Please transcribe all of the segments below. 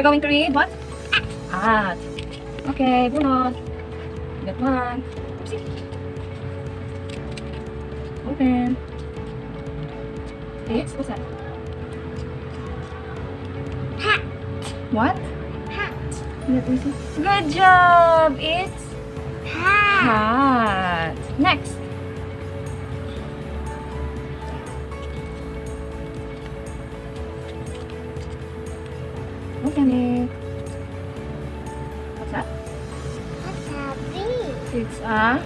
We're going to read what? At. Okay, bunot. That one. Oopsie. Open. What's that? Hat. What? Hat. Let me see. Good job! It's Hat. hat. Next. Open it. What's that? What's a bee? It's a...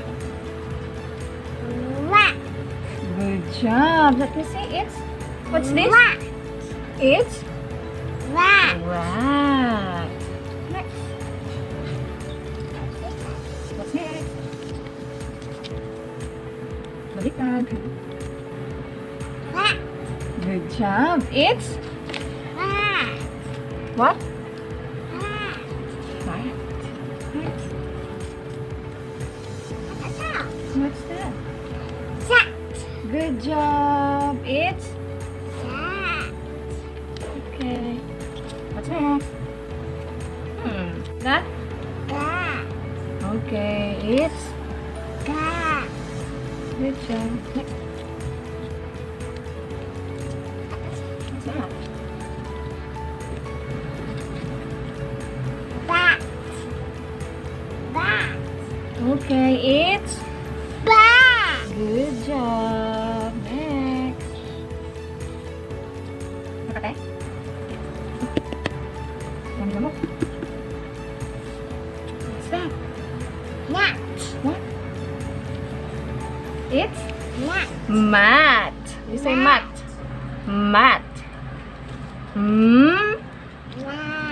Rat. Good job. Let me see. It's... What's this? Rat. It's... Rat. Rat. Next. What's next? Baliktad. Rat. Good job. It's... Rat. What? Rat. Rat. Next. What's that? What's that? Cat. Good job. It's... Cat. Okay. What's next? That? Cat. Okay. It's... Cat. Good job. Next. What's that? Bat. Bat. Okay. It's... Bat. Good job. Next. Okay. Gamot. What's that? Nut. What? It's Nut. mat. You say mat. Mat. Hmm. Nut.